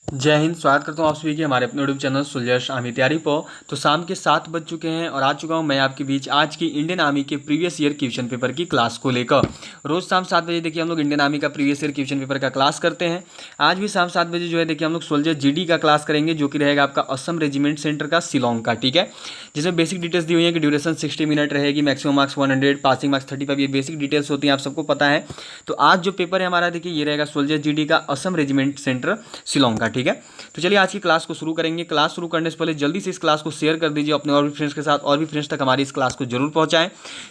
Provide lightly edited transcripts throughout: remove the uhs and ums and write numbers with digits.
जय हिंद। स्वागत करता हूँ आप सभी के हमारे अपने यूट्यूब चैनल सुलझश आर्मी तैयारी पर। तो शाम के 7 बज चुके हैं और आ चुका हूँ मैं आपके बीच आज की इंडियन आर्मी के प्रीवियस ईयर क्वेश्चन पेपर की क्लास को लेकर। रोज शाम 7 बजे देखिए हम लोग इंडियन आर्मी का प्रीवियस ईयर क्वेश्चन पेपर का क्लास करते हैं। आज भी शाम 7 बजे जो है देखिए हम लोग सोल्जर जीडी का क्लास करेंगे, जो कि रहेगा आपका असम रेजिमेंट सेंटर का शिलोंग का। ठीक है, जिसमें बेसिक डिटेल्स दी हुई है कि ड्यूरेशन 60 मिनट रहेगी, मैक्सिमम मार्क्स 100, पासिंग मार्क्स 35, ये बेसिक डिटेल्स होती हैं, आप सबको पता है। तो आज जो पेपर है हमारा देखिए ये रहेगा सोल्जर जीडी का असम रेजिमेंट सेंटर शिलोंग का। ठीक है, तो चलिए आज की क्लास को शुरू करेंगे। क्लास शुरू करने से पहले जल्दी से इस क्लास को शेयर कर दीजिए अपने और भी फ्रेंड्स के साथ, और भी फ्रेंड्स तक हमारी इस क्लास को जरूर पहुंचाएं।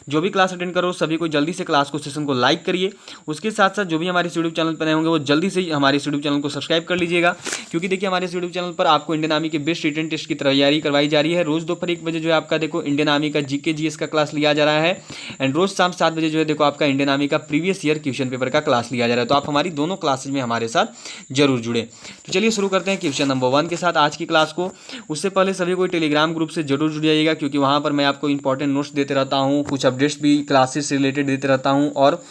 जो भी क्लास अटेंड करो सभी को जल्दी से क्लास को सेशन को लाइक करिए। उसके साथ साथ जो भी हमारे यूट्यूब चैनल पर नए होंगे वो जल्दी से हमारे यूट्यूब चैनल को सब्सक्राइब कर लीजिएगा, क्योंकि देखिए हमारे यूट्यूब चैनल पर आपको इंडियन आर्मी के बेस्ट रिटन टेस्ट की तैयारी करवाई जा रही है। रोज दोपहर 1 बजे जो है आपका देखो इंडियन आर्मी का जीके जीएस का क्लास लिया जा रहा है, एंड रोज शाम 7 बजे जो है देखो आपका इंडियन आर्मी का प्रीवियस ईयर क्वेश्चन पेपर का क्लास लिया जा रहा है। तो आप हमारी दोनों क्लासेज में हमारे साथ जरूर जुड़े। तो चलिए शुरू करते हैं क्वेश्चन नंबर 1 के साथ आज की क्लास को। उससे पहले सभी को टेलीग्राम ग्रुप से जरूर जुड़ जाइएगा, क्योंकि वहाँ पर मैं आपको इंपॉर्टेंट नोट्स देते रहता हूँ, कुछ अपडेट्स भी क्लासेस से रिलेटेड देते रहता हूँ, और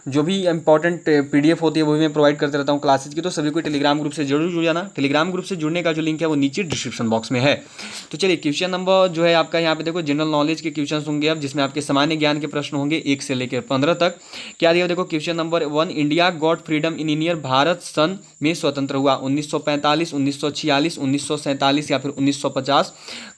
जो भी इंपॉर्टेंट पीडीएफ होती है वो भी मैं प्रोवाइड करते रहता हूँ क्लासेज की। तो सभी को टेलीग्राम ग्रुप से जरूर जुड़ जाना। टेलीग्राम ग्रुप से जुड़ने का जो लिंक है वो नीचे डिस्क्रिप्शन बॉक्स में है। तो चलिए क्वेश्चन नंबर जो है आपका यहाँ पे देखो जनरल नॉलेज के क्वेश्चन होंगे अब, जिसमें आपके सामान्य ज्ञान के प्रश्न होंगे 1 से लेकर 15 तक। क्या दिया देखो question number 1, India got freedom in year, Bharat सन में स्वतंत्र हुआ 1945, 1946, 1947 या फिर 1950।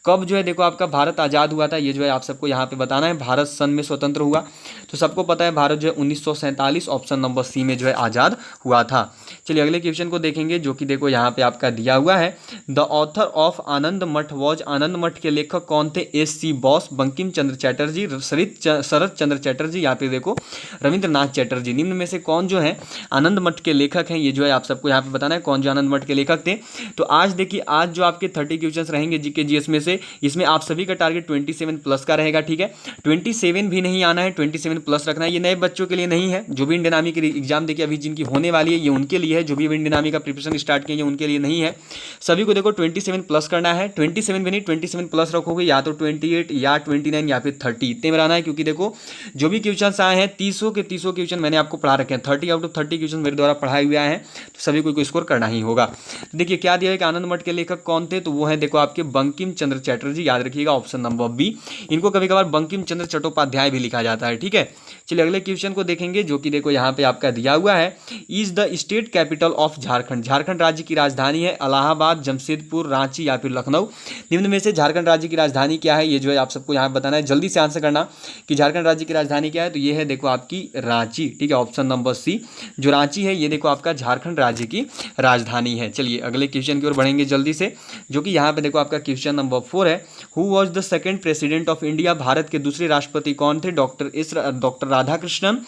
कब जो है देखो आपका भारत आज़ाद हुआ था, ये जो है आप सबको यहाँ पे बताना है। भारत सन में स्वतंत्र हुआ तो सबको पता है भारत जो है 1947 ऑप्शन नंबर सी में जो है आज़ाद हुआ था। चलिए अगले क्वेश्चन को देखेंगे, जो कि देखो यहाँ पे आपका दिया हुआ है। द ऑथर ऑफ आनंद मठ वॉज, आनंद मठ के लेखक कौन थे? एस.सी. बोस, बंकिम चंद्र चटर्जी, शरद चंद्र चटर्जी या फिर देखो रविंद्रनाथ चटर्जी। निम्न में से कौन जो है आनंद मठ के लेखक हैं, ये जो है आप सबको यहाँ पे बताना है कौन जो आनंद मठ के लेखक थे। तो आज देखिए आज जो आपके 30 क्वेश्चन रहेंगे जीके जीएस में से, इसमें आप सभी का टारगेट 27 प्लस का रहेगा। ठीक है, 27 भी नहीं आना है, 27 प्लस रखना है। ये नए बच्चों के लिए नहीं है, जो भी इंडियन आर्मी की एग्जाम देखिए अभी जिनकी होने वाली है ये उनके लिए है, जो भी इंडियन आर्मी का प्रिपरेशन स्टार्ट किए उनके लिए नहीं है। सभी को देखो 27 प्लस करना है। 27 भी नहीं, 27 प्लस रखोगे या तो 28 या 29 या फिर 30, इतने में रहना है। क्योंकि देखो जो भी क्वेश्चन आए हैं 30 के 30 क्वेश्चन मैंने आपको पढ़ा रखे हैं, 30 आउट ऑफ 30 क्वेश्चन मेरे द्वारा पढ़ाए हुए हैं, तो सभी को स्कोर करना ही होगा। तो देखिए क्या दिया है कि आनंद मठ के लेखक कौन थे, तो वो है देखो आपके बंकिम चंद्र चटर्जी, याद रखिएगा ऑप्शन नंबर बी। इनको कभी कभार बंकिम चंद्र चट्टोपाध्याय भी लिखा जाता है। ठीक है, चलिए अगले क्वेश्चन को देखेंगे, जो कि देखो यहाँ पे आपका दिया हुआ है। Is the state capital of Jharkhand, Jharkhand राज्य की राजधानी है इलाहाबाद, जमशेदपुर, रांची या फिर लखनऊ। निम्न में से झारखंड राज्य की राजधानी क्या है, ये जो है आप सबको यहाँ बताना है। जल्दी से आंसर करना कि झारखंड राज्य की राजधानी क्या है, तो ये है देखो आपकी रांची। ठीक है, ऑप्शन नंबर सी जो रांची है ये देखो आपका झारखंड राज्य की राजधानी है। चलिए अगले क्वेश्चन की ओर बढ़ेंगे जल्दी से, जो कि यहाँ पे देखो आपका क्वेश्चन नंबर 4 है। Who was the second president of India, Bharat के दूसरे राष्ट्रपति कौन थे? Doctor Radhakrishnan,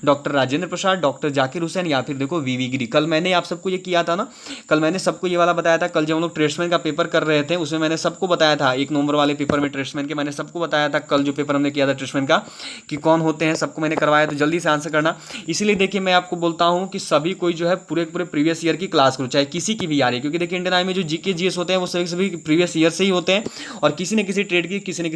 doctor Rajendra Prasad, doctor Zakir Hussain या फिर देखो वीवी गिरी। कल मैंने आप सबको ये किया था ना, कल मैंने सबको ये वाला बताया था। कल जब हम लोग ट्रेड्समैन का पेपर कर रहे थे उसमें मैंने सबको बताया था, 1 नवंबर वाले पेपर में ट्रेड्समैन के मैंने सबको बताया था। कल जो पेपर हमने किया था ट्रेड्समैन का कि कौन होते हैं, सबको मैंने करवाया, तो जल्दी से आंसर करना। इसलिए देखिए मैं आपको बोलता हूँ कि सभी कोई जो है पूरे प्रीवियस ईयर की क्लास करो, चाहे किसी की भी आ रही है, क्योंकि देखिए इंडियन आर्मी में जो जीके जीएस होते हैं वो सभी प्रीवियस ईयर से ही होते हैं, और किसी न किसी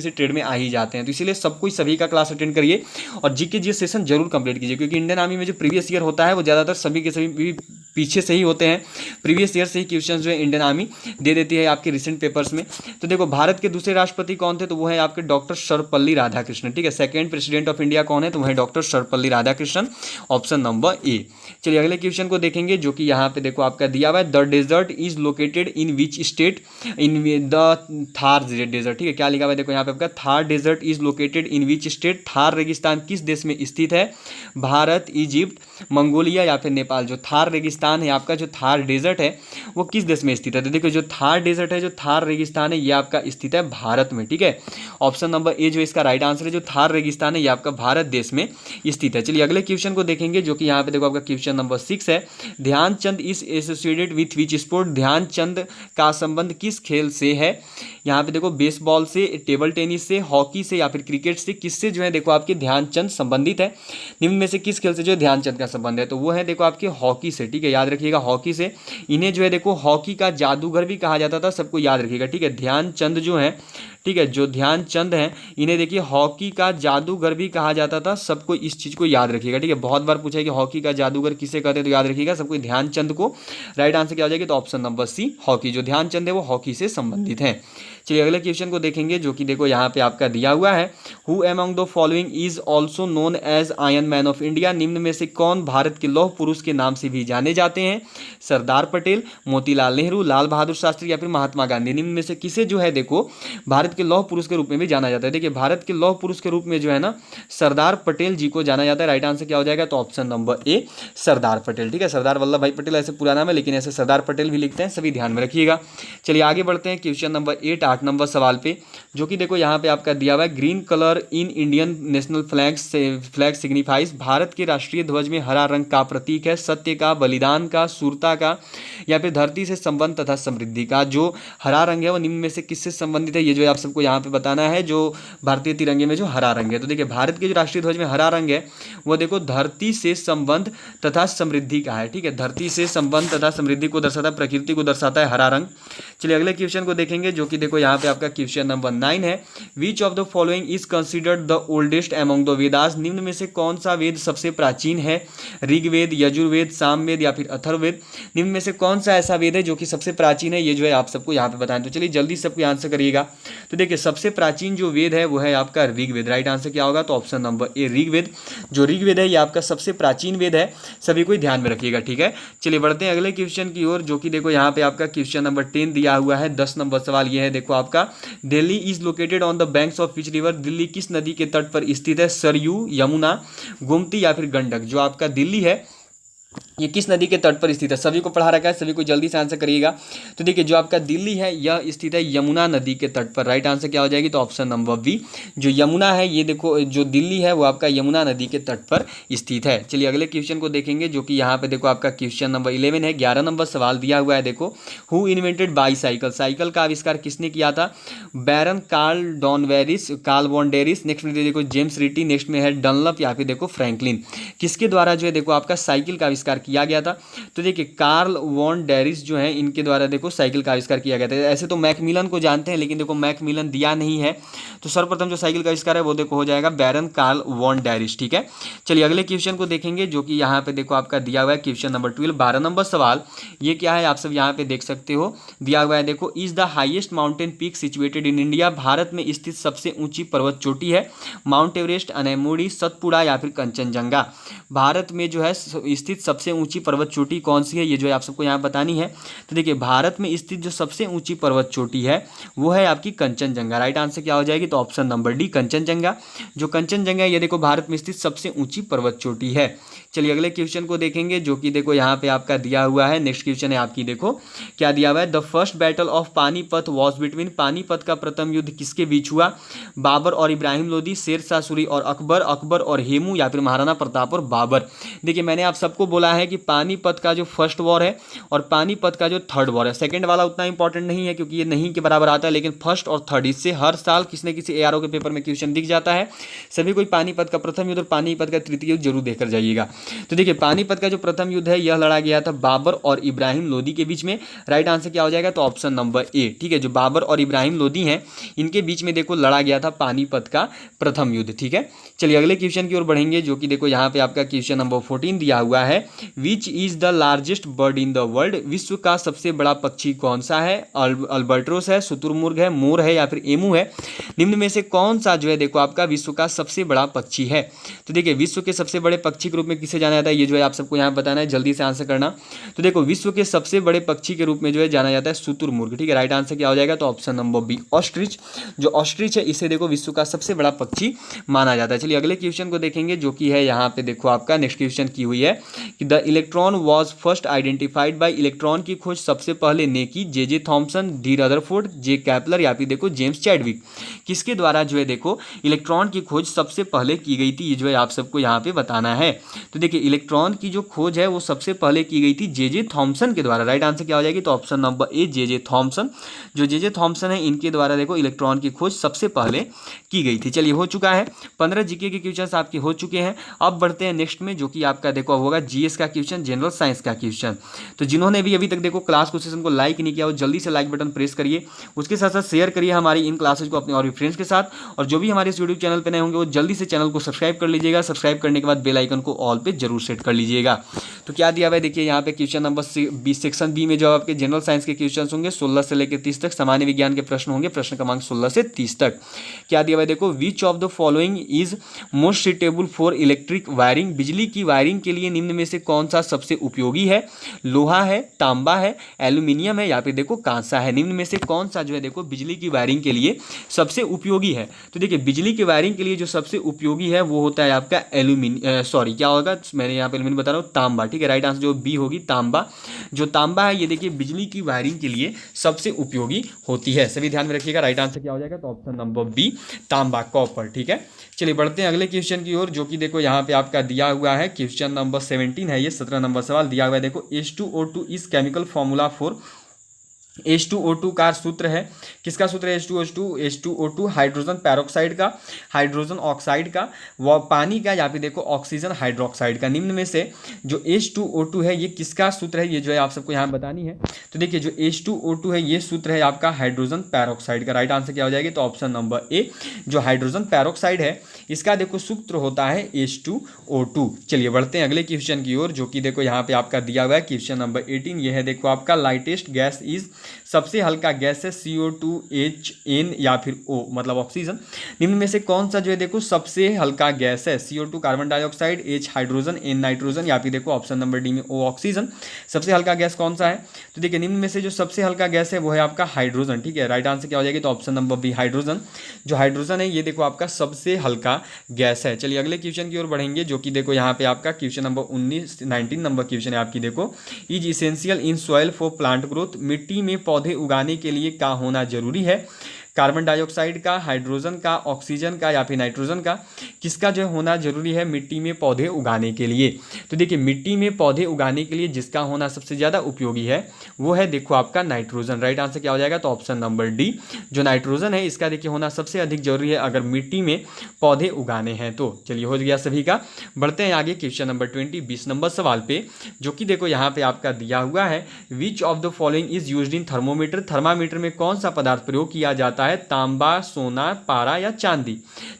ट्रेड में आ ही जाते हैं। तो इसीलिए सब कोई सभी का क्लास अटेंड करिए और जीके जीएस सेशन जरूर कंप्लीट कीजिए, क्योंकि इंडियन आर्मी में जो प्रीवियस ईयर होता है वो ज़्यादातर सभी के सभी पीछे से ही होते हैं। प्रीवियस ईयर से ही क्वेश्चन जो है इंडियन आर्मी दे देती है आपके रिसेंट पेपर्स में। तो देखो भारत के दूसरे राष्ट्रपति कौन थे, तो वो है आपके डॉक्टर सर्वपल्ली राधाकृष्णन। ठीक है, सेकंड प्रेसिडेंट ऑफ इंडिया कौन है, तो वह है doctor Sarvepalli Radhakrishnan, option number A. चलिए अगले क्वेश्चन को देखेंगे, जो कि यहाँ पे देखो आपका दिया हुआ है। The desert is located in which state, in the Thar desert. ठीक है, क्या लिखा हुआ है देखो यहाँ पे आपका, Thar desert is located in which state, Thar रेगिस्तान किस देश में स्थित है? भारत, इजिप्ट, मंगोलिया या फिर नेपाल। जो थार रेगिस्तान है आपका, जो थार डेजर्ट है वो किस देश में स्थित है? तो देखो जो थार डेजर्ट है, जो थार रेगिस्तान है ये आपका स्थित है भारत में। ठीक है, ऑप्शन नंबर ए जो इसका राइट आंसर है। जो थार रेगिस्तान है ये आपका भारत देश में स्थित है। चलिए अगले क्वेश्चन को देखेंगे, जो कि यहाँ पे देखो आपका क्वेश्चन नंबर 6 है। Dhyanchand is associated with which sport, Dhyanchand का संबंध किस खेल से है? यहाँ पे देखो बेसबॉल से, टेबल टेनिस से, हॉकी से या फिर क्रिकेट से, किससे जो है देखो आपके ध्यानचंद संबंधित है? निम्न में से किस खेल से जो ध्यानचंद का संबंध है, तो वो है देखो आपके हॉकी से। ठीक है, याद रखिएगा हॉकी से। इन्हें जो है देखो हॉकी का जादूगर भी कहा जाता था, सबको याद रखिएगा। ठीक है, ध्यानचंद जो है, ठीक है, जो ध्यानचंद हैं इन्हें देखिए हॉकी का जादूगर भी कहा जाता था। सबको इस चीज़ को याद रखिएगा, ठीक है, बहुत बार पूछा है कि हॉकी का जादूगर किसे कहते हैं, तो याद रखिएगा सबको ध्यानचंद को। राइट आंसर क्या हो जाएगी, तो ऑप्शन नंबर सी हॉकी, जो ध्यानचंद है वो हॉकी से संबंधित है। चलिए अगले क्वेश्चन को देखेंगे, जो कि देखो यहाँ पे आपका दिया हुआ है, who among the following is also known as iron man of India. निम्न में से कौन भारत के लौह पुरुष के नाम से भी जाने जाते हैं? सरदार पटेल, मोतीलाल नेहरू, लाल बहादुर शास्त्री या फिर महात्मा गांधी। निम्न में से किसे जो है देखो भारत के लौह पुरुष के रूप में भी जाना जाता है? देखिए भारत के लौह पुरुष के रूप में जो है ना सरदार पटेल जी को जाना जाता है। राइट आंसर क्या हो जाएगा, तो option number A Sardar Patel, ठीक है, सरदार वल्लभ भाई पटेल ऐसे पूरा नाम है, लेकिन ऐसे सरदार पटेल भी लिखते हैं, सभी ध्यान में रखिएगा। चलिए आगे बढ़ते हैं क्वेश्चन नंबर 8, 8 नंबर सवाल पे, जो कि देखो यहाँ पे आपका दिया हुआ है, green colour in Indian national flag signifies. Bharat के राष्ट्रीय ध्वज में हरा रंग का प्रतीक है सत्य का, बलिदान का, शूरता का या फिर धरती से संबंध तथा समृद्धि का। जो हरा रंग है वो निम्न में से किससे संबंधित है, ये जो है आप सबको यहाँ पे बताना है। जो भारतीय तिरंगे में जो हरा रंग है, तो देखिए भारत के जो राष्ट्रीय ध्वज में हरा रंग है वो देखो धरती से संबंध तथा समृद्धि का है, ठीक है, धरती से संबंध तथा समृद्धि को दर्शाता है, प्रकृति को दर्शाता है हरा रंग। चलिए अगले क्वेश्चन को देखेंगे, जो कि देखो यहाँ पे आपका क्वेश्चन नंबर 9 है, which of the following is considered the oldest among the Vedas. निम्न में से कौन सा वेद सबसे प्राचीन है? ऋग्वेद, यजुर्वेद, सामवेद या फिर अथर्ववेद। निम्न में से कौन सा ऐसा वेद है जो कि सबसे प्राचीन है, ये जो है आप सबको यहाँ पे बताएं। तो चलिए जल्दी सबको आंसर करिएगा। तो देखिए सबसे प्राचीन जो वेद है वो है आपका ऋग्वेद। राइट आंसर क्या होगा, तो ऑप्शन नंबर ए ऋग्वेद। जो ऋग्वेद है ये आपका सबसे प्राचीन वेद है, सभी को ध्यान में रखिएगा, ठीक है। चलिए बढ़ते हैं अगले क्वेश्चन की ओर, जो कि देखो यहाँ पे आपका क्वेश्चन नंबर 10 दिया हुआ है। 10 नंबर सवाल ये है, देखो आपका, Delhi is located on the banks of which river. Delhi किस नदी के तट पर स्थित है? सरयू, यमुना, गोमती या फिर गंडक। जो आपका दिल्ली है ये किस नदी के तट पर स्थित है? सभी को पढ़ा रखा है, सभी को जल्दी से आंसर करिएगा। तो देखिए जो आपका दिल्ली है यह स्थित है यमुना नदी के तट पर। राइट आंसर क्या हो जाएगी, तो ऑप्शन नंबर बी, जो यमुना है ये देखो जो दिल्ली है वो आपका यमुना नदी के तट पर स्थित है। चलिए अगले क्वेश्चन को देखेंगे, जो कि यहाँ पे देखो आपका क्वेश्चन नंबर 11 है। 11 नंबर सवाल दिया हुआ है, देखो, हु इन्वेंटेड बाईसाइकिल। साइकिल का आविष्कार किसने किया था? बैरन कार्ल वॉन्डेरिस। नेक्स्ट में देखो जेम्स रिटी, नेक्स्ट में है डनलप या फिर देखो फ्रैंकलिन। किसके द्वारा जो है देखो आपका साइकिल का आविष्कार किया गया था? तो देखिए कार्ल वॉन डेरिस जो है इनके द्वारा देखो साइकिल का आविष्कार किया गया था। ऐसे तो मैकमिलन को जानते हैं, लेकिन देखो मैकमिलन दिया नहीं है, तो सर्वप्रथम जो साइकिल का आविष्कार है वो देखो हो जाएगा बैरन कार्ल वॉन डेरिस, ठीक है। चलिए अगले क्वेश्चन को देखेंगे, जो कि यहाँ पे देखो आपका दिया हुआ है क्वेश्चन नंबर 12। 12 नंबर सवाल ये क्या है, आप सब यहाँ पे देख सकते हो, दिया हुआ है देखो, is the highest mountain peak situated in India. Bharat में स्थित सबसे ऊंची पर्वत चोटी है? माउंट एवरेस्ट, अनैमुड़ी, सतपुड़ा या फिर कंचनजंगा। भारत में जो है स्थित सबसे ऊंची पर्वत चोटी कौन सी है, ये जो है आप सबको यहाँ बतानी है। तो देखिए भारत में स्थित जो सबसे ऊंची पर्वत चोटी है वो है आपकी कंचनजंगा। राइट आंसर क्या हो जाएगी, तो ऑप्शन नंबर डी कंचनजंगा। जो कंचनजंगा है ये देखो भारत में स्थित सबसे ऊंची पर्वत चोटी है। चलिए अगले क्वेश्चन को देखेंगे, जो कि देखो यहाँ पे आपका दिया हुआ है। नेक्स्ट क्वेश्चन है आपकी, देखो क्या दिया हुआ है, the first battle of Panipat was between. Panipat का प्रथम युद्ध किसके बीच हुआ? बाबर और इब्राहिम लोदी, शेर शाह सूरी और अकबर, अकबर और हेमू या फिर महाराणा प्रताप और बाबर। देखिए मैंने आप सबको बोला है कि पानीपत का जो फर्स्ट वॉर है और पानीपत का जो थर्ड वॉर है, सेकंड वाला उतना इंपॉर्टेंट नहीं है क्योंकि ये नहीं के बराबर आता है, लेकिन फर्स्ट और थर्ड इससे हर साल किसी न किसी एआरओ के पेपर में क्वेश्चन दिख जाता है। सभी कोई पानीपत का प्रथम युद्ध और पानीपत का तृतीय युद्ध जरूर देखकर जाइएगा। तो देखिए पानीपत का जो प्रथम युद्ध है यह लड़ा गया था बाबर और इब्राहिम लोदी के बीच में। राइट आंसर क्या हो जाएगा, तो ऑप्शन नंबर ए, ठीक है, जो बाबर और इब्राहिम लोदी हैं इनके बीच में देखो लड़ा गया था पानीपत का प्रथम युद्ध, ठीक है। चलिए अगले क्वेश्चन की ओर बढ़ेंगे, जो कि देखो यहाँ पे आपका क्वेश्चन नंबर 14 दिया हुआ है, which is the largest bird in the world. विश्व का सबसे बड़ा पक्षी कौन सा है? अल्बर्ट्रोस है, शुतुरमुर्ग है, मोर है या फिर एमू है। निम्न में से कौन सा जो है देखो आपका विश्व का सबसे बड़ा पक्षी है? तो देखिए विश्व के सबसे बड़े पक्षी के रूप में किसे जाना जाता है, ये जो है आप सबको यहाँ बताना है, जल्दी से आंसर करना। तो देखो विश्व के सबसे बड़े पक्षी के रूप में जो है जाना जाता है शुतुरमुर्ग, ठीक है। राइट आंसर क्या हो जाएगा, तो ऑप्शन नंबर बी ऑस्ट्रिच। जो ऑस्ट्रिच है इसे देखो विश्व का सबसे बड़ा पक्षी माना जाता है। चलिए अगले क्वेश्चन को देखेंगे, जो कि है यहाँ पे देखो आपका नेक्स्ट क्वेश्चन की हुई है कि the electron was first identified by. Electron की खोज सबसे पहले ने की जे थॉमसन, डी रदरफोर्ड, जे कैपलर या फिर देखो जेम्स चैडविक। किसके द्वारा जो है देखो इलेक्ट्रॉन की खोज सबसे पहले की गई थी, ये जो है आप सबको यहाँ पे बताना है। तो तो देखिए इलेक्ट्रॉन की जो खोज है वो सबसे पहले की गई थी जे थॉमसन के द्वारा। राइट आंसर क्या हो जाएगी, तो option number A J Thomson. जो जे थॉमसन है इनके द्वारा देखो इलेक्ट्रॉन की खोज सबसे पहले की गई थी। चलिए हो चुका है, 15 जीके के क्वेश्चन आपके हो चुके हैं। अब बढ़ते हैं नेक्स्ट में, जो कि आपका देखो होगा जीएस का क्वेश्चन, जनरल साइंस का क्वेश्चन। तो जिन्होंने भी अभी तक देखो क्लास को सेशन को लाइक नहीं किया वो जल्दी से लाइक बटन प्रेस करिए, उसके साथ साथ शेयर करिए हमारी इन क्लासेज को अपने और भी फ्रेंड्स के साथ। और जो भी हमारे इस यूट्यूब चैनल पर नए होंगे वो जल्दी से चैनल को सब्सक्राइब कर लीजिएगा। सब्सक्राइब करने के बाद बेल आइकन को ऑल पे जरूर सेट कर लीजिएगा। तो क्या दिया हुआ है देखिए यहाँ पे क्वेश्चन नंबर 20 सेक्शन बी में जो आपके जनरल साइंस के क्वेश्चन होंगे 16 से लेकर 30 तक, सामान्य विज्ञान के प्रश्न होंगे, प्रश्न क्रमांक 16 से 30 तक। क्या दिया हुआ है देखो, which of the following is most suitable for electric wiring, बिजली की वायरिंग के लिए निम्न में से कौन सा सबसे उपयोगी है। लोहा है, तांबा है, एल्यूमिनियम है या फिर देखो कांसा है। निम्न में से कौन सा जो है देखो बिजली की वायरिंग के लिए सबसे उपयोगी है। तो देखिए बिजली की वायरिंग के लिए जो सबसे उपयोगी है वो होता है आपका सॉरी क्या होगा, मैंने यहाँ पे एल्यूमिनियम बता रहा हूँ, तांबा। ठीक है, राइट आंसर जो बी होगी तांबा। जो तांबा है ये देखिए बिजली की वायरिंग के लिए सबसे उपयोगी होती है, सभी ध्यान में रखिएगा। राइट आंसर क्या हो जाएगा, तो ऑप्शन नंबर बी तांबा, कॉपर। ठीक है, चलिए बढ़ते हैं अगले क्वेश्चन की ओर, जो कि देखो यहाँ पे आपका दिया हुआ है क्वेश्चन नंबर 17 है, ये 17 नंबर सवाल दिया हुआ है। देखो H2O2 इस केमिकल फॉर्मूला फॉर H2O2 का सूत्र है, किसका सूत्र है H2O2 हाइड्रोजन पेरोक्साइड का, हाइड्रोजन ऑक्साइड का, व पानी का, या फिर देखो ऑक्सीजन हाइड्रोक्साइड का। निम्न में से जो H2O2 है ये किसका सूत्र है, ये जो है आप सबको यहाँ बतानी है। तो देखिए जो H2O2 है ये सूत्र है आपका हाइड्रोजन पेरोक्साइड का। राइट आंसर क्या हो जाएगी, तो ऑप्शन नंबर ए जो हाइड्रोजन पेरोक्साइड है इसका देखो सूत्र होता है H2O2। चलिए बढ़ते हैं अगले क्वेश्चन की ओर, जो कि देखो यहाँ पे आपका दिया हुआ है क्वेश्चन नंबर 18, ये है देखो आपका लाइटेस्ट गैस इज, सबसे हल्का गैस है CO2H N या फिर O मतलब ऑक्सीजन। निम्न में से कौन सा जो है देखो सबसे हल्का गैस है, CO2 carbon dioxide, H hydrogen, N nitrogen या फिर देखो ऑप्शन नंबर डी में O ऑक्सीजन। सबसे हल्का गैस कौन सा है, तो देखिए निम्न में से जो सबसे हल्का गैस है वो है आपका हाइड्रोजन। ठीक है, राइट आंसर क्या हो जाएगी, तो ऑप्शन नंबर बी हाइड्रोजन। जो हाइड्रोजन है ये देखो आपका सबसे हल्का गैस है। चलिए अगले क्वेश्चन की ओर बढ़ेंगे, जो कि देखो यहाँ पे आपका क्वेश्चन नंबर 19 नंबर क्वेश्चन है आपकी। देखो is essential in soil for plant growth, मिट्टी में पौधे उगाने के लिए क्या होना जरूरी है। कार्बन डाइऑक्साइड का, हाइड्रोजन का, ऑक्सीजन का या फिर नाइट्रोजन का, किसका जो होना जरूरी है मिट्टी में पौधे उगाने के लिए। तो देखिए मिट्टी में पौधे उगाने के लिए जिसका होना सबसे ज़्यादा उपयोगी है वो है देखो आपका नाइट्रोजन। राइट आंसर क्या हो जाएगा, तो ऑप्शन नंबर डी जो नाइट्रोजन है इसका देखिए होना सबसे अधिक जरूरी है अगर मिट्टी में पौधे उगाने हैं तो। चलिए हो गया सभी का, बढ़ते हैं आगे क्वेश्चन नंबर 20 नंबर सवाल पे, जो कि देखो यहाँ पे आपका दिया हुआ है which of the following is used in thermometer, thermometer में कौन सा पदार्थ प्रयोग किया जाता है, तांबा, सोना, पारा या चांदी।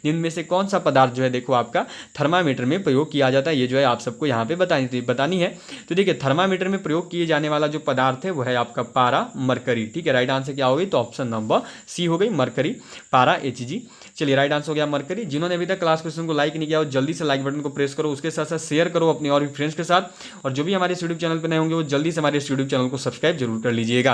निम्न में से कौन सा पदार्थ जो है देखो आपका थर्मामीटर में प्रयोग किया जाता है, ये जो है आप सबको यहाँ पे बतानी है। तो देखिए थर्मामीटर में प्रयोग किए जाने वाला जो पदार्थ है वो है आपका पारा, मरकरी। ठीक है, राइट आंसर क्या हो गई, तो ऑप्शन नंबर सी हो गई मरकरी, पारा Hg। चलिए राइट आंसर हो गया मरकरी। जिन्होंने अभी तक क्लास क्वेश्चन को लाइक नहीं किया वो जल्दी से लाइक बटन को प्रेस करो, उसके साथ साथ शेयर करो अपने और भी फ्रेंड्स के साथ। और जो भी हमारे यूट्यूब चैनल पर नए होंगे वो जल्दी से हमारे इस यूट्यूब चैनल को सब्सक्राइब जरूर कर लीजिएगा।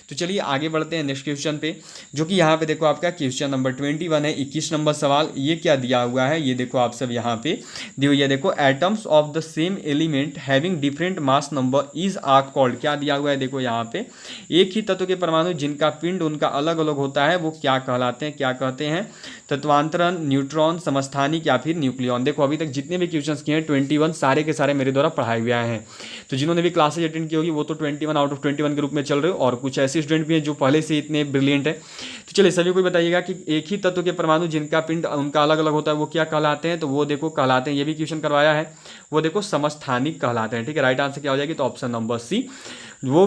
तो चलिए आगे बढ़ते हैं नेक्स्ट क्वेश्चन पे, जो कि यहाँ पे देखो आपका क्वेश्चन नंबर 21 है, 21 नंबर सवाल। ये क्या दिया हुआ है, ये देखो आप सब यहाँ पे दियो, ये देखो atoms of the same element having different mass number is are called. क्या दिया हुआ है देखो यहाँ पे, एक ही तत्व के परमाणु जिनका पिंड उनका अलग अलग होता है वो क्या कहलाते हैं, क्या कहते हैं, तत्वांतरण, न्यूट्रॉन, समस्थानिक या फिर न्यूक्लियन। देखो अभी तक जितने भी क्वेश्चंस किए हैं 21 सारे के सारे मेरे द्वारा पढ़ाए हुए हैं। तो जिन्होंने भी क्लासेज अटेंड की होगी वो तो 21 आउट ऑफ 21 के रूप में चल रहे हो, और कुछ ऐसे स्टूडेंट भी हैं जो पहले से इतने ब्रिलियंट है। तो चलिए सभी को बताइएगा कि एक ही तत्व के परमाणु जिनका पिंड उनका अलग अलग होता है वो क्या कहलाते हैं, तो वो देखो कहलाते हैं, ये भी क्वेश्चन करवाया है, वो देखो समस्थानिक कहलाते हैं। ठीक है, राइट आंसर क्या हो जाएगी, तो ऑप्शन नंबर सी वो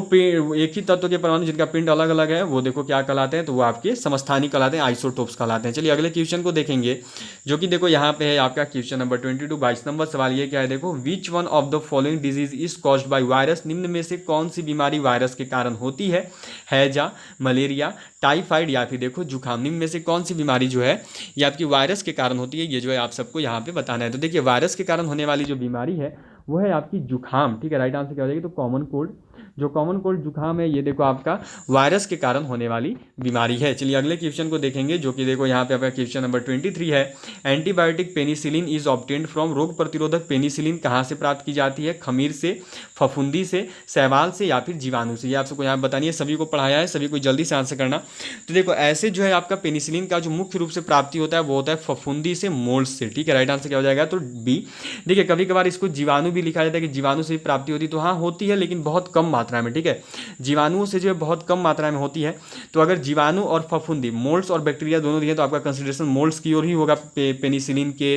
एक ही तत्व के परमाणु जिनका पिंड अलग अलग है वो देखो क्या कहलाते हैं, तो वो आपके समस्थानिक कहलाते हैं, आइसोटोप्स कहलाते हैं। चलिए अगले क्वेश्चन को देखेंगे, जो कि देखो यहाँ पे है आपका क्वेश्चन नंबर 22 नंबर सवाल। ये क्या है देखो, which one of the following disease is caused by virus, निम्न में से कौन सी बीमारी वायरस के कारण होती है, हैजा, मलेरिया, टाइफाइड या फिर देखो जुकाम। निम्न में से कौन सी बीमारी जो है ये आपकी वायरस के कारण होती है, ये जो है आप सबको यहाँ पे बताना है। तो देखिए वायरस के कारण होने वाली जो बीमारी है वो है आपकी जुकाम। ठीक है, राइट आंसर क्या हो जाएगी, तो कॉमन कोल्ड। जो कॉमन कोल्ड जुकाम है ये देखो आपका वायरस के कारण होने वाली बीमारी है। चलिए अगले क्वेश्चन को देखेंगे, जो कि देखो यहाँ पे आपका क्वेश्चन नंबर 23 है। Antibiotic penicillin is obtained from, रोग प्रतिरोधक पेनिसिलिन कहाँ से प्राप्त की जाती है? खमीर से, फफूंदी से, शैवाल से या फिर जीवाणु से? ये आप सबको यहाँ बतानी है, सभी को पढ़ाया है, सभी को जल्दी से आंसर करना। तो देखो ऐसे जो है आपका पेनिसिलिन का जो मुख्य रूप से प्राप्ति होता है वो होता है फफूंदी से, मोल्ड से। ठीक है, राइट आंसर क्या हो जाएगा? तो बी। देखिए कभी कभार इसको जीवाणु भी लिखा जाता है कि जीवाणु से भी प्राप्ति होती है, तो हाँ होती है लेकिन बहुत कम मात्रा में। ठीक है, जीवाणुओं से जो है बहुत कम मात्रा में होती है। तो अगर जीवाणु और फफूंदी, मोल्ड्स और बैक्टीरिया दोनों दिए तो आपका कंसिडरेशन मोल्ड्स की ओर ही होगा पेनिसिलिन के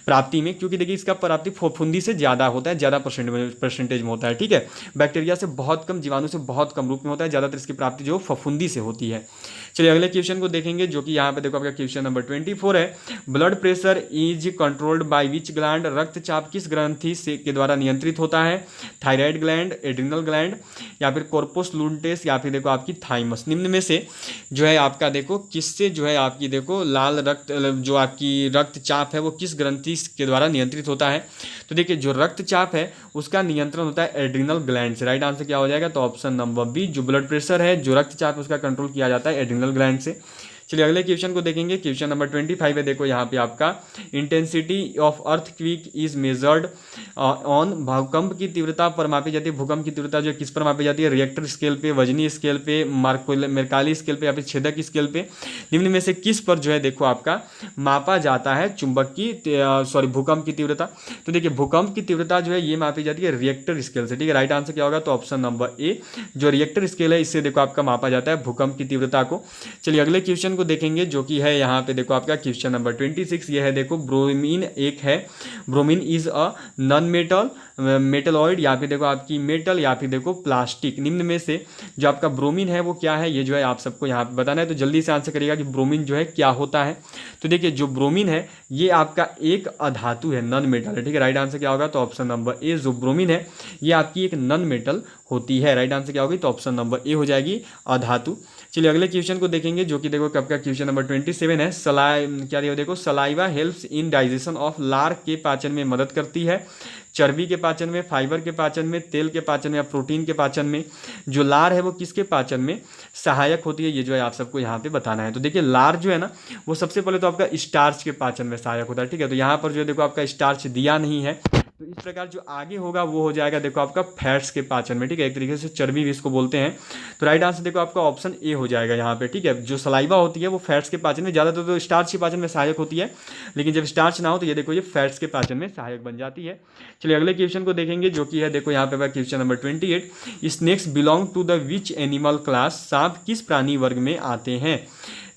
प्राप्ति में, क्योंकि देखिए इसका प्राप्ति फफूंदी से ज़्यादा होता है, ज़्यादा परसेंटेज में होता है। ठीक है, बैक्टीरिया से बहुत कम, जीवाणु से बहुत कम रूप में होता है, ज़्यादातर इसकी प्राप्ति जो फफूंदी से होती है। चलिए अगले क्वेश्चन को देखेंगे, जो कि यहाँ पे देखो आपका क्वेश्चन नंबर 24 है। Blood pressure is controlled by which gland, रक्तचाप किस ग्रंथि से के द्वारा नियंत्रित होता है? थायराइड ग्लैंड, एड्रिनल ग्लैंड या फिर कॉर्पस लूटेंस या फिर देखो आपकी थाइमस? निम्न में से जो है आपका देखो किससे जो है आपकी देखो लाल रक्त, जो आपकी रक्तचाप है वो किस ग्रंथि के द्वारा नियंत्रित होता है? तो देखिए जो रक्तचाप है उसका नियंत्रण होता है एड्रिनल ग्लैंड से। राइट आंसर क्या हो जाएगा? तो ऑप्शन नंबर बी। जो ब्लड प्रेशर है, जो रक्तचाप है, उसका कंट्रोल किया जाता है एड्रिनल ग्लैंड से। चलिए अगले क्वेश्चन को देखेंगे, क्वेश्चन नंबर 25 है। देखो यहाँ पे आपका intensity of earthquake is measured on, भूकंप की तीव्रता पर मापी जाती है। भूकंप की तीव्रता जो किस पर मापी जाती है? रिएक्टर स्केल पे, वजनी स्केल पे, मेरकाली स्केल पे या फिर छेदक स्केल पे? निम्न में से किस पर जो है देखो आपका मापा जाता है चुंबक की भूकंप की तीव्रता? तो देखिए भूकंप की तीव्रता जो है ये मापी जाती है रिएक्टर स्केल से। ठीक है, राइट आंसर क्या होगा? तो ऑप्शन नंबर ए। जो रिएक्टर स्केल है इससे देखो आपका मापा जाता है भूकंप की तीव्रता को। चलिए अगले क्वेश्चन को देखेंगे, जो कि है यहाँ पे देखो आपका क्वेश्चन नंबर 26। ये है देखो ब्रोमीन एक है, bromine is a non metal, metalloid या फिर देखो आपकी मेटल या फिर देखो प्लास्टिक? निम्न में से जो आपका ब्रोमीन है वो क्या है? ये जो है आप सबको यहाँ पे बताना है, तो जल्दी से आंसर करिएगा कि ब्रोमीन जो है क्या होता है। तो देखिए जो ब्रोमीन है ये आपका एक अधातु है, नॉन मेटल है। ठीक है, राइट आंसर क्या होगा? तो ऑप्शन नंबर ए। जो ब्रोमीन है ये आपकी एक नॉन मेटल होती है। राइट आंसर क्या होगी? तो ऑप्शन नंबर ए हो जाएगी, अधातु। चलिए अगले क्वेश्चन को देखेंगे, जो कि देखो कब का क्वेश्चन नंबर 27 है। क्या देखो saliva helps in digestion of, लार के पाचन में मदद करती है, चर्बी के पाचन में, फाइबर के पाचन में, तेल के पाचन में या प्रोटीन के पाचन में? जो लार है वो किसके पाचन में सहायक होती है? ये जो है आप सबको यहाँ पे बताना है। तो देखिए लार जो है ना वो सबसे पहले तो आपका स्टार्च के पाचन में सहायक होता है। ठीक है, तो यहाँ पर जो है देखो आपका स्टार्च दिया नहीं है, तो इस प्रकार जो आगे होगा वो हो जाएगा देखो आपका फैट्स के पाचन में। ठीक है, एक तरीके से चर्बी भी इसको बोलते हैं। तो राइट आंसर देखो आपका ऑप्शन ए हो जाएगा यहाँ पे। ठीक है, जो सलाइवा होती है वो फैट्स के पाचन में, ज़्यादातर तो स्टार्च के पाचन में सहायक होती है, लेकिन जब स्टार्च ना हो तो ये देखो ये फैट्स के पाचन में सहायक बन जाती है। चलिए अगले क्वेश्चन को देखेंगे, जो कि है देखो यहाँ पे question number 28। Snakes belong to the which animal class, सांप किस प्राणी वर्ग में आते हैं?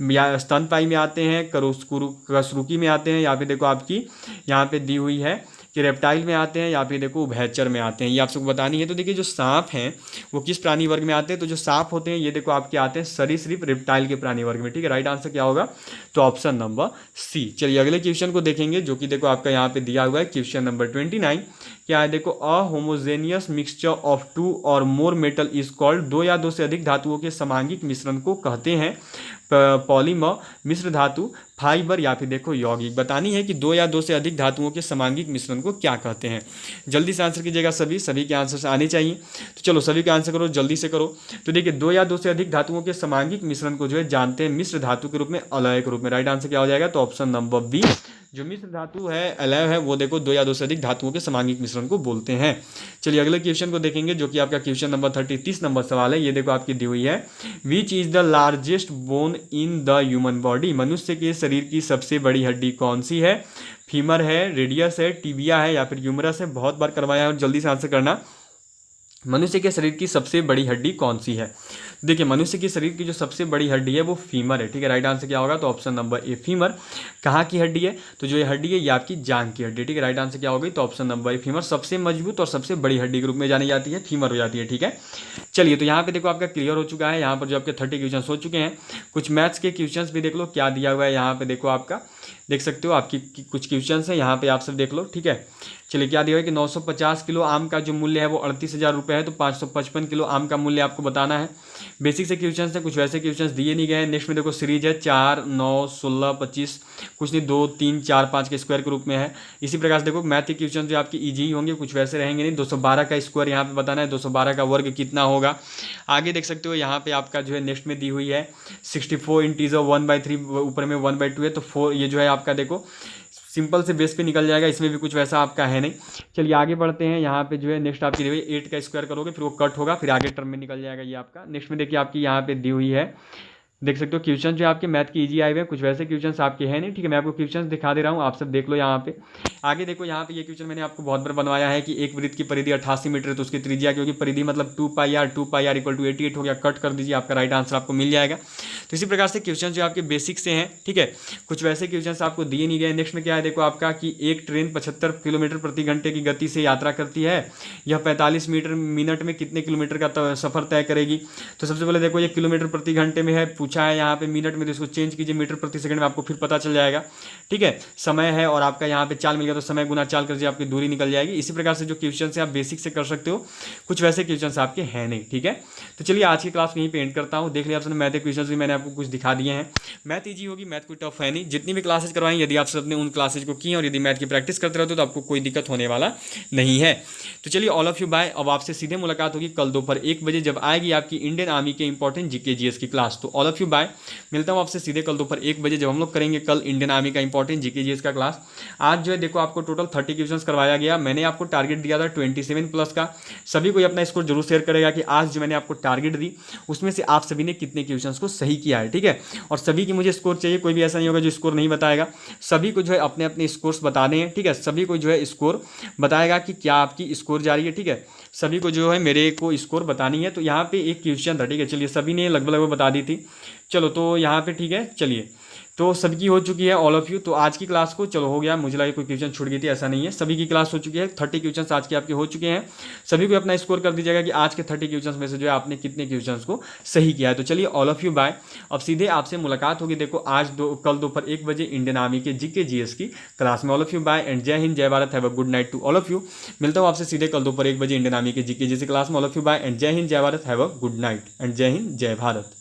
या स्तनपायी में आते हैं, कशरुकी में आते हैं या फिर देखो आपकी यहाँ पे दी हुई है कि रेप्टाइल में आते हैं या फिर देखो उभयचर में आते हैं? ये आप सबको बतानी है। तो देखिए जो सांप हैं वो किस प्राणी वर्ग में आते हैं? तो जो सांप होते हैं ये देखो आपके आते हैं सरीसृप रेप्टाइल के प्राणी वर्ग में। ठीक है, राइट आंसर क्या होगा? तो ऑप्शन नंबर सी। चलिए अगले क्वेश्चन को देखेंगे, जो कि देखो आपका यहाँ पे दिया हुआ है क्वेश्चन नंबर 29। क्या है देखो a homogeneous mixture of two or more metal is called, दो या दो से अधिक धातुओं के समांगिक मिश्रण को कहते हैं? पॉलीमर, मिश्र धातु, फाइबर या फिर देखो यौगिक? बतानी है कि दो या दो से अधिक धातुओं के समांगिक मिश्रण को क्या कहते हैं। जल्दी से आंसर कीजिएगा, सभी के आंसर आने चाहिए। तो चलो सभी का आंसर करो, जल्दी से करो। तो देखिए दो या दो से अधिक धातुओं के समांगिक मिश्रण को जो है जानते हैं मिश्र धातु के रूप में, अलय के रूप में। राइट आंसर क्या हो जाएगा? तो ऑप्शन नंबर बी। जो मिश्र धातु है, अलय है, वो देखो दो या दो से अधिक धातुओं के समांगिक मिश्रण को बोलते हैं। चलिए अगले क्वेश्चन को देखेंगे, जो कि आपका क्वेश्चन नंबर 30 नंबर सवाल है। ये देखो आपकी दी हुई है, which is the largest bone in the human body, मनुष्य के शरीर की सबसे बड़ी हड्डी कौन सी है? फीमर है, रेडियस है, टिबिया है या फिर ह्यूमरस है? बहुत बार करवाया है और जल्दी से आंसर करना। मनुष्य के शरीर की सबसे बड़ी हड्डी कौन सी है? देखिए मनुष्य के शरीर की जो सबसे बड़ी हड्डी है वो फीमर है। ठीक है, राइट आंसर क्या होगा? तो ऑप्शन नंबर ए, फीमर। कहाँ की हड्डी है? तो जो ये हड्डी है ये आपकी जांघ की हड्डी। ठीक है, राइट आंसर क्या होगी? तो ऑप्शन नंबर ए, फीमर। सबसे मजबूत और सबसे बड़ी हड्डी के रूप में जानी जाती है, फीमर हो जाती है। ठीक है, चलिए तो यहाँ पे देखो आपका क्लियर हो चुका है। यहाँ पर जो आपके 30 क्वेश्चन हो चुके हैं। कुछ मैथ्स के क्वेश्चन भी देख लो क्या दिया हुआ है यहाँ पे। देखो आपका देख सकते हो आपकी कुछ क्वेश्चन है यहाँ पे, आप सब देख लो। ठीक है, चलिए क्या दिया है कि 950 किलो आम का जो मूल्य है वो 38,000 रुपये है, तो 555 किलो आम का मूल्य आपको बताना है। बेसिक से क्वेश्चन है, कुछ वैसे क्वेश्चन दिए नहीं गए हैं। नेक्स्ट में देखो सीरीज है 4, 9, 16, 25, कुछ नहीं 2, 3, 4, 5 के स्क्वायर के रूप में है। इसी प्रकार से देखो मैथ के क्वेश्चन जो आपकी ईजी ही होंगे, कुछ वैसे रहेंगे नहीं। 212 का स्क्वायर यहाँ पे बताना है, 212 का वर्ग कितना होगा। आगे देख सकते हो यहाँ पे आपका जो है नेक्स्ट में दी हुई है 64 इंटीजर 1/3, ऊपर में 1/2 है, तो 4 ये जो है आपका देखो सिंपल से बेस पे निकल जाएगा, इसमें भी कुछ वैसा आपका है नहीं। चलिए आगे बढ़ते हैं। यहाँ पे जो है नेक्स्ट आपकी दी हुई 8 का स्क्वायर करोगे, फिर वो कट होगा, फिर आगे टर्म में निकल जाएगा ये आपका। नेक्स्ट में देखिए आपकी यहाँ पे दी हुई है, देख सकते हो क्वेश्चन जो आपके मैथ की इजी आए हुए हैं, कुछ वैसे क्वेश्चंस आपके हैं नहीं। ठीक है, मैं आपको क्वेश्चंस दिखा दे रहा हूँ, आप सब देख लो यहाँ पे। आगे देखो यहाँ पे ये क्वेश्चन मैंने आपको बहुत बार बनवाया है कि एक वृत्त की परिधि 88 मीटर है, तो उसकी त्रिज्या क्योंकि परिधि मतलब 2πr इक्वल टू 88 हो गया, कट कर दीजिए, आपका राइट आंसर आपको मिल जाएगा। तो इसी प्रकार से क्वेश्चन जो आपके बेसिक से हैं, ठीक है, कुछ वैसे क्वेश्चन आपको दिए नहीं गए। नेक्स्ट में क्या है देखो आपका कि एक ट्रेन 75 किलोमीटर प्रति घंटे की गति से यात्रा करती है, यह 45 मिनट में कितने किलोमीटर का सफर तय करेगी। तो सबसे पहले देखो ये किलोमीटर प्रति घंटे में है, पूछा है यहाँ पे मिनट में, तो इसको चेंज कीजिए मीटर प्रति सेकंड में, आपको फिर पता चल जाएगा। ठीक है, समय है और आपका यहाँ पे चाल मिल गया, तो समय गुना चाल कर आपकी दूरी निकल जाएगी। इसी प्रकार से जो क्वेश्चन है आप बेसिक से कर सकते हो, कुछ वैसे क्वेश्चन आपके हैं नहीं। ठीक है, तो चलिए आज की क्लास यहीं पे एंड करता हूँ। देख लिया आपने मैथ के क्वेश्चन भी मैंने आपको कुछ दिखा दिए हैं। मैथ ईजी होगी, मैथ कोई टफ है नहीं। जितनी भी क्लासेज करवाएं, यदि आप सबने उन क्लासेज को की और यदि मैथ की प्रैक्टिस करते रहते हो तो आपको कोई दिक्कत होने वाला नहीं है। तो चलिए ऑल ऑफ यू बाय। अब आपसे सीधे मुलाकात होगी कल दोपहर 1 बजे, जब आएगी आपकी इंडियन आर्मी के इंपॉर्टेंट जीके जीएस की क्लास। तो ऑल ऑफ यू बाय, मिलता हूँ आपसे सीधे कल दोपहर 1 बजे, जब हम लोग करेंगे कल इंडियन आर्मी का इंपॉर्टेंट जीके जीएस का क्लास। आज जो है देखो आपको टोटल 30 क्वेश्चन करवाया गया। मैंने आपको टारगेट दिया था 27 प्लस का। सभी कोई अपना स्कोर जरूर शेयर करेगा कि आज जो मैंने आपको टारगेट दी उसमें से आप सभी ने कितने क्वेश्चन को सही किया है। ठीक है, और सभी की मुझे स्कोर चाहिए, कोई भी ऐसा नहीं होगा जो स्कोर नहीं बताएगा। सभी को जो है अपने अपने स्कोर्स बताने हैं। ठीक है, सभी को जो है स्कोर बताएगा कि क्या आपकी स्कोर जा रही है। ठीक है, सभी को जो है मेरे को स्कोर बतानी है। तो यहाँ पे एक क्वेश्चन था, ठीक है, चलिए सभी ने लगभग बता दी थी। चलो तो यहाँ पे ठीक है, चलिए तो सबकी हो चुकी है ऑल ऑफ यू। तो आज की क्लास को चलो हो गया, मुझे लगा कोई क्वेश्चन छूट गई थी, ऐसा नहीं है, सभी की क्लास हो चुकी है। 30 क्वेश्चन आज के आपके हो चुके हैं। सभी को अपना स्कोर कर दीजिएगा कि आज के 30 क्वेश्चन में से जो है आपने कितने क्वेश्चन को सही किया है। तो चलिए ऑल ऑफ यू बाय। अब सीधे आपसे मुलाकात होगी देखो आज कल दोपहर 1 बजे इंडियन आर्मी के जीके जीएस की क्लास में। All of you bye and जय हिंद, जय Bharat, have a good night to all of you. मिलता हूँ आपसे सीधे कल दोपहर 1 बजे इंडियन आर्मी के जीके जीएस की क्लास में। All of you bye and जय हिंद, जय Bharat, have a good night and जय हिंद, जय भारत।